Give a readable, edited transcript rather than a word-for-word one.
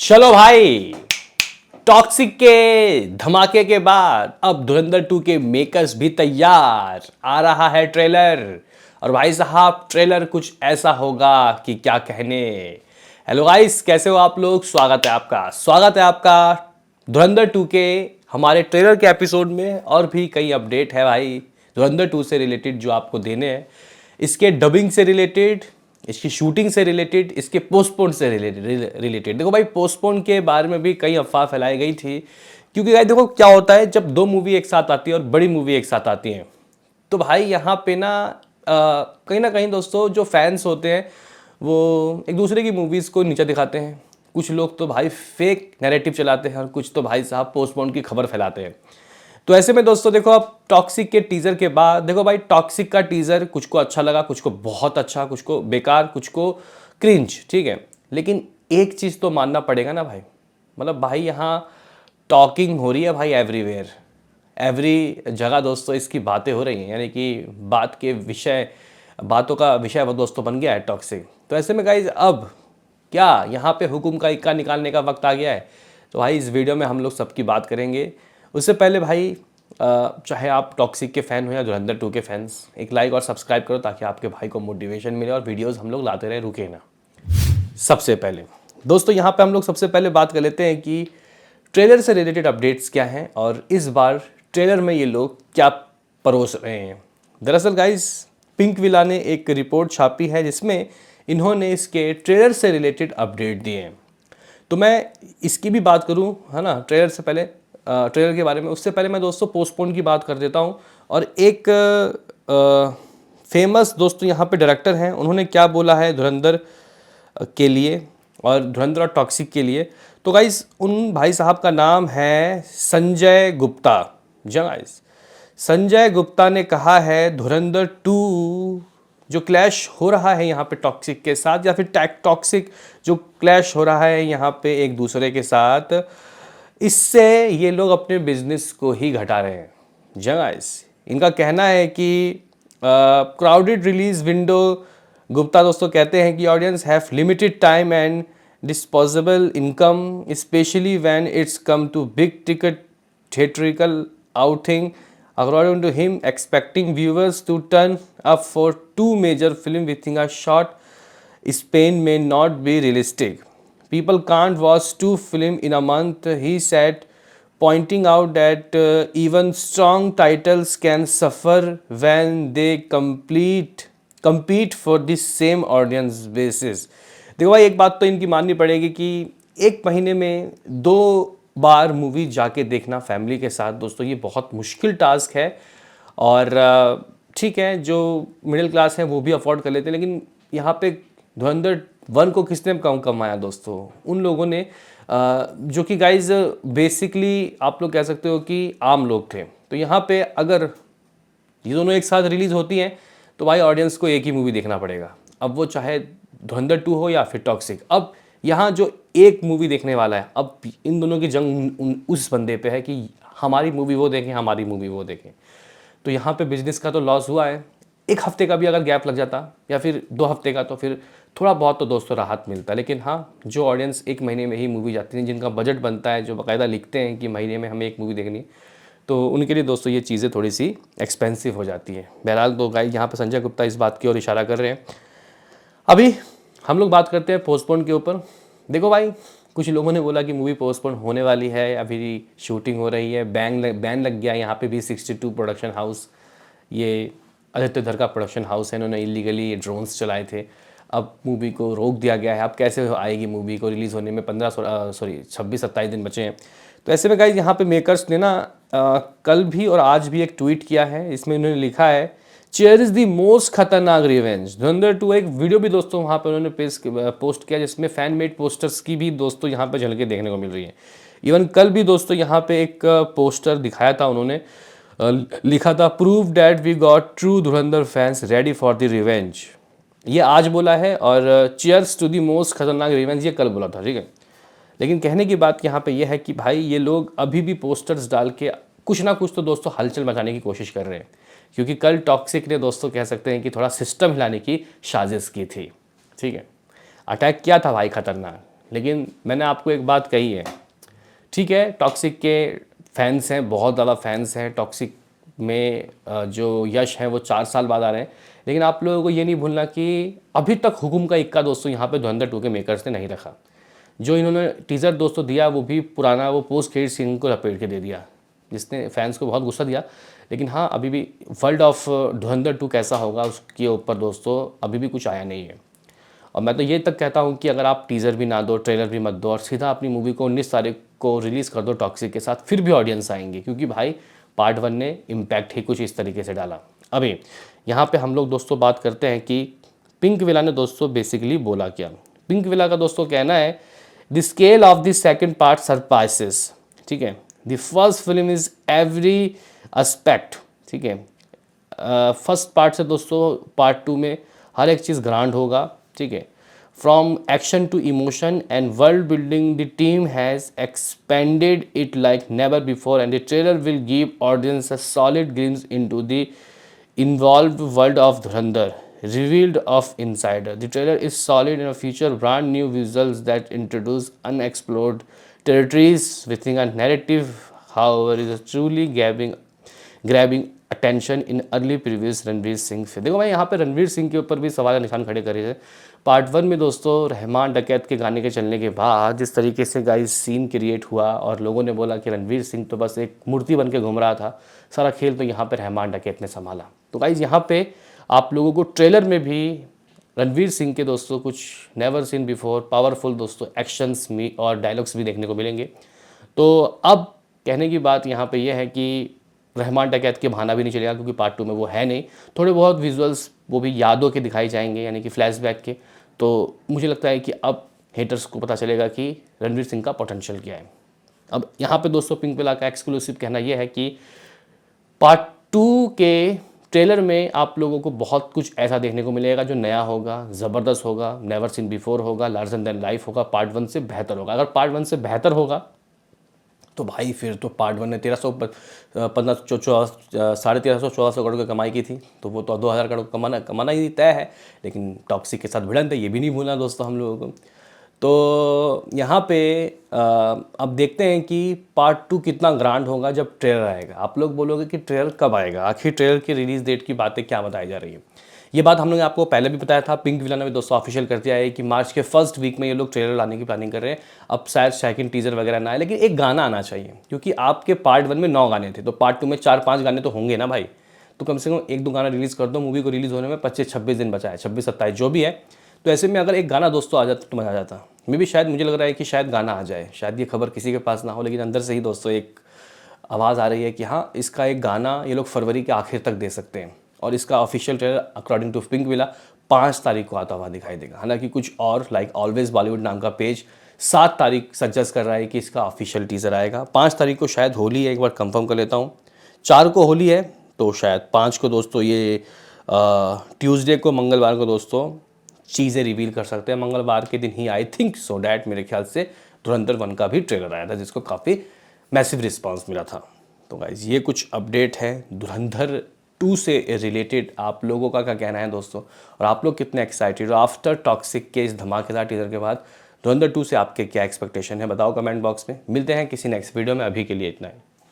चलो भाई, टॉक्सिक के धमाके के बाद अब धुरंधर 2 के मेकर्स भी तैयार। आ रहा है ट्रेलर और भाई साहब ट्रेलर कुछ ऐसा होगा कि क्या कहने। हेलो गाइस, कैसे हो आप लोग? स्वागत है आपका धुरंधर 2 के हमारे ट्रेलर के एपिसोड में। और भी कई अपडेट है भाई धुरंधर 2 से रिलेटेड जो आपको देने हैं, इसके डबिंग से रिलेटेड, इसकी शूटिंग से रिलेटेड, इसके पोस्टपोन से रिलेटेड। देखो भाई, पोस्टपोन के बारे में भी कई अफवाह फैलाई गई थी, क्योंकि भाई देखो क्या होता है जब दो मूवी एक साथ आती है और बड़ी मूवी एक साथ आती है, तो भाई यहाँ पे कहीं ना कहीं दोस्तों जो फैंस होते हैं वो एक दूसरे की मूवीज़ को नीचा दिखाते हैं। कुछ लोग तो भाई फेक नैरेटिव चलाते हैं और कुछ तो भाई साहब पोस्टपोन की खबर फैलाते हैं। तो ऐसे में दोस्तों देखो, अब टॉक्सिक के टीजर के बाद देखो भाई, टॉक्सिक का टीजर कुछ को अच्छा लगा, कुछ को बहुत अच्छा, कुछ को बेकार, कुछ को क्रिंज, ठीक है। लेकिन एक चीज़ तो मानना पड़ेगा ना भाई, मतलब भाई यहाँ टॉकिंग हो रही है भाई एवरीवेयर, एवरी जगह दोस्तों इसकी बातें हो रही हैं, यानी कि बातों का विषय वो दोस्तों बन गया है टॉक्सिक। तो ऐसे में गाइज अब क्या यहाँ पे हुक्म का इक्का निकालने का वक्त आ गया है? तो भाई इस वीडियो में हम लोग सबकी बात करेंगे। उससे पहले भाई चाहे आप टॉक्सिक के फ़ैन हो या धुरंधर 2 के फैंस, एक लाइक और सब्सक्राइब करो ताकि आपके भाई को मोटिवेशन मिले और वीडियोस हम लोग लाते रहे, रुके ना। सबसे पहले दोस्तों यहाँ पे हम लोग सबसे पहले बात कर लेते हैं कि ट्रेलर से रिलेटेड अपडेट्स क्या हैं और इस बार ट्रेलर में ये लोग क्या परोस रहे हैं। दरअसल गाइस, पिंक विला ने एक रिपोर्ट छापी है जिसमें इन्होंने इसके ट्रेलर से रिलेटेड अपडेट दिए हैं। तो मैं इसकी भी बात करूं, है ना, ट्रेलर से पहले, ट्रेलर के बारे में। उससे पहले मैं दोस्तों पोस्टपोन की बात कर देता हूं। और एक फेमस दोस्तों यहाँ पे डायरेक्टर हैं, उन्होंने क्या बोला है धुरंधर के लिए और धुरंधर और टॉक्सिक के लिए। तो गाइस उन भाई साहब का नाम है संजय गुप्ता। गाइस संजय गुप्ता ने कहा है धुरंधर 2 जो क्लैश हो रहा है यहाँ पे टॉक्सिक के साथ, या फिर टॉक्सिक जो क्लैश हो रहा है यहाँ पे एक दूसरे के साथ, इससे ये लोग अपने बिजनेस को ही घटा रहे हैं। गाइस इनका कहना है कि क्राउडेड रिलीज विंडो, गुप्ता दोस्तों कहते हैं कि audience have limited time and disposable income, specially when it's come to big ticket theatrical outing. According to him, expecting viewers to turn up for two major films within a short span may not be realistic. People can't watch two films in a month, he said, pointing out that even strong titles can suffer when they compete for the same audience basis. देखो भाई, एक बात तो इनकी माननी पड़ेगी कि एक महीने में 2 बार मूवी जाके देखना फैमिली के साथ दोस्तों, ये बहुत मुश्किल टास्क है। और ठीक है, जो मिडिल क्लास है वो भी अफोर्ड कर लेते हैं, लेकिन यहाँ पे धुरंधर 1 को किसने कम कमाया दोस्तों? उन लोगों ने जो कि गाइज बेसिकली आप लोग कह सकते हो कि आम लोग थे। तो यहाँ पे अगर ये दोनों एक साथ रिलीज़ होती हैं तो भाई ऑडियंस को एक ही मूवी देखना पड़ेगा, अब वो चाहे धुरंधर 2 हो या फिर टॉक्सिक। अब यहाँ जो एक मूवी देखने वाला है, अब इन दोनों की जंग उस बंदे पे है कि हमारी मूवी वो देखें, हमारी मूवी वो देखें। तो यहाँ पे बिजनेस का तो लॉस हुआ है। एक हफ्ते का भी अगर गैप लग जाता या फिर 2 हफ्ते का, तो फिर थोड़ा बहुत तो दोस्तों राहत मिलता। लेकिन हाँ, जो ऑडियंस एक महीने में ही मूवी जाती है, जिनका बजट बनता है, जो बाकायदा लिखते हैं कि महीने में हमें एक मूवी देखनी है, तो उनके लिए दोस्तों ये चीज़ें थोड़ी सी एक्सपेंसिव हो जाती है। बहरहाल तो गाइस यहाँ पर संजय गुप्ता इस बात की ओर इशारा कर रहे हैं। अभी हम लोग बात करते हैं पोस्टपोन के ऊपर। देखो भाई, कुछ लोगों ने बोला कि मूवी पोस्टपोन होने वाली है, अभी शूटिंग हो रही है, बैन लग गया यहाँ पे भी। 62 प्रोडक्शन हाउस, ये आदित्य धर का प्रोडक्शन हाउस है, इन्होंने इलीगली ये ड्रोन्स चलाए थे। अब मूवी को रोक दिया गया है। अब कैसे आएगी मूवी को रिलीज़ होने में 26-27 दिन बचे हैं। तो ऐसे में गाइस यहाँ पे मेकर्स ने ना कल भी और आज भी एक ट्वीट किया है। इसमें उन्होंने लिखा है, चेयर इज द मोस्ट खतरनाक रिवेंज। धुरंधर 2 एक वीडियो भी दोस्तों वहाँ पे उन्होंने पोस्ट किया, जिसमें फैन मेड पोस्टर्स की भी दोस्तों यहाँ पे झलकें देखने को मिल रही है। इवन कल भी दोस्तों यहाँ पे एक पोस्टर दिखाया था उन्होंने, लिखा था, prove that we got true Dhurandhar fans ready for the revenge. ये आज बोला है, और चीयर्स टू द मोस्ट खतरनाक रिवेंज ये कल बोला था, ठीक है। लेकिन कहने की बात यहाँ पे ये है कि भाई ये लोग अभी भी पोस्टर्स डाल के कुछ ना कुछ तो दोस्तों हलचल मचाने की कोशिश कर रहे हैं, क्योंकि कल टॉक्सिक ने दोस्तों कह सकते हैं कि थोड़ा सिस्टम हिलाने की साजिश की थी, ठीक है। अटैक किया था भाई खतरनाक, लेकिन मैंने आपको एक बात कही है, ठीक है, टॉक्सिक के फैंस हैं, बहुत ज़्यादा फैंस हैं। टॉक्सिक में जो यश है वो 4 साल बाद आ रहे हैं, लेकिन आप लोगों को ये नहीं भूलना कि अभी तक हुकुम का इक्का दोस्तों यहाँ पे धुरंधर 2 के मेकर्स ने नहीं रखा। जो इन्होंने टीज़र दोस्तों दिया वो भी पुराना वो पोस्ट क्रेडिट सीन को लपेट के दे दिया, जिसने फैंस को बहुत गुस्सा दिया। लेकिन हाँ, अभी भी वर्ल्ड ऑफ धुरंधर 2 कैसा होगा उसके ऊपर दोस्तों अभी भी कुछ आया नहीं है। और मैं तो ये तक कहता हूँ कि अगर आप टीज़र भी ना दो, ट्रेलर भी मत दो और सीधा अपनी मूवी को 19 तारीख को रिलीज़ कर दो टॉक्सिक के साथ, फिर भी ऑडियंस आएंगे, क्योंकि भाई पार्ट 1 ने इम्पैक्ट ही कुछ इस तरीके से डाला। अभी यहाँ पे हम लोग दोस्तों बात करते हैं कि पिंक विला ने दोस्तों बेसिकली बोला क्या। पिंक विला का दोस्तों कहना है, the scale of the second part surpasses, ठीक है, the first film is every aspect, ठीक है। फर्स्ट पार्ट से दोस्तों पार्ट 2 में हर एक चीज़ ग्रांड होगा, ठीक है। From action to emotion and world building the team has expanded it like never before and the trailer will give audience a solid glimpse into the involved world of Dhurandhar, revealed of Insider. The trailer is solid and feature brand new visuals that introduce unexplored territories within a narrative, however, is truly grabbing attention in early previous Ranveer Singh film. देखो मैं यहाँ पे रणवीर सिंह के ऊपर भी सवाल निशान खड़े करे थे। पार्ट 1 में दोस्तों रहमान डकैत के गाने के चलने के बाद जिस तरीके से गाइस सीन क्रिएट हुआ और लोगों ने बोला कि रणवीर सिंह तो बस एक मूर्ति बन के घूम रहा था, सारा खेल तो यहाँ पे रहमान डकैत ने संभाला। तो गाइस यहाँ पे आप लोगों को ट्रेलर में भी रणवीर सिंह के दोस्तों कुछ नेवर सीन बिफोर पावरफुल दोस्तों एक्शंस में और डायलॉग्स भी देखने को मिलेंगे। तो अब कहने की बात यहाँ पे ये है कि रहमान डकैत के बहाना भी नहीं चलेगा, क्योंकि पार्ट 2 में वो है नहीं। थोड़े बहुत विजुअल्स वो भी यादों के दिखाई जाएंगे, यानी कि फ्लैशबैक के। तो मुझे लगता है कि अब हेटर्स को पता चलेगा कि रणवीर सिंह का पोटेंशियल क्या है। अब यहाँ पे दोस्तों पिंक विला का एक्सक्लूसिव कहना यह है कि पार्ट 2 के ट्रेलर में आप लोगों को बहुत कुछ ऐसा देखने को मिलेगा जो नया होगा, ज़बरदस्त होगा, नेवर सीन बिफोर होगा, लार्जर देन लाइफ होगा, पार्ट 1 से बेहतर होगा। अगर पार्ट 1 से बेहतर होगा तो भाई फिर तो पार्ट 1 ने 1314 करोड़ की कमाई की थी, तो वो तो 2000 करोड़ कमाना ही तय है। लेकिन टॉक्सिक के साथ भिड़ंत है, ये भी नहीं भूलना दोस्तों हम लोगों को। तो यहाँ पे अब देखते हैं कि पार्ट 2 कितना ग्रांड होगा जब ट्रेलर आएगा। आप लोग बोलोगे कि ट्रेलर कब आएगा, आखिर ट्रेलर की रिलीज़ डेट की बातें क्या बताई जा रही है। ये बात हम लोग ने आपको पहले भी बताया था, पिंक विला ने भी दोस्तों ऑफिशियल कर दिया है कि मार्च के फर्स्ट वीक में ये लोग ट्रेलर लाने की प्लानिंग कर रहे हैं। अब शायद सेकंड टीजर वगैरह ना आए, लेकिन एक गाना आना चाहिए, क्योंकि आपके पार्ट 1 में 9 गाने थे, तो पार्ट 2 में 4-5 गाने तो होंगे ना भाई। तो कम से कम 1-2 गाना रिलीज़ कर दो। मूवी को रिलीज़ होने में 25-26 दिन बचा है, 26-27 जो भी है। तो ऐसे में अगर एक गाना दोस्तों आ जाता तो मज़ा आ जाता। मे भी शायद मुझे लग रहा है कि शायद गाना आ जाए, शायद ये खबर किसी के पास ना हो, लेकिन अंदर से ही दोस्तों एक आवाज़ आ रही है कि हाँ, इसका एक गाना ये लोग फरवरी के आखिर तक दे सकते हैं। और इसका official trailer according to Pinkvilla 5 तारीख को आता हुआ दिखाई देगा। हालांकि कुछ और लाइक ऑलवेज बॉलीवुड नाम का पेज 7 तारीख सजेस्ट कर रहा है कि इसका ऑफिशियल टीजर आएगा। 5 तारीख को शायद होली है, एक बार कंफर्म कर लेता हूँ। 4 को होली है, तो शायद 5 को दोस्तों ये ट्यूसडे को, मंगलवार को दोस्तों चीज़ें रिवील कर सकते हैं। मंगलवार के दिन ही आई थिंक सो डैट मेरे ख्याल से धुरंधर 1 का भी ट्रेलर आया था, जिसको काफ़ी मैसिव रिस्पांस मिला था। तो गाइज ये कुछ अपडेट है धुरंधर 2 से रिलेटेड। आप लोगों का क्या कहना है दोस्तों, और आप लोग कितने एक्साइटेड हो आफ्टर टॉक्सिक के इस धमाकेदार टीजर के बाद धुरंधर 2 से आपके क्या एक्सपेक्टेशन है, बताओ कमेंट बॉक्स में। मिलते हैं किसी नेक्स्ट वीडियो में, अभी के लिए इतना ही।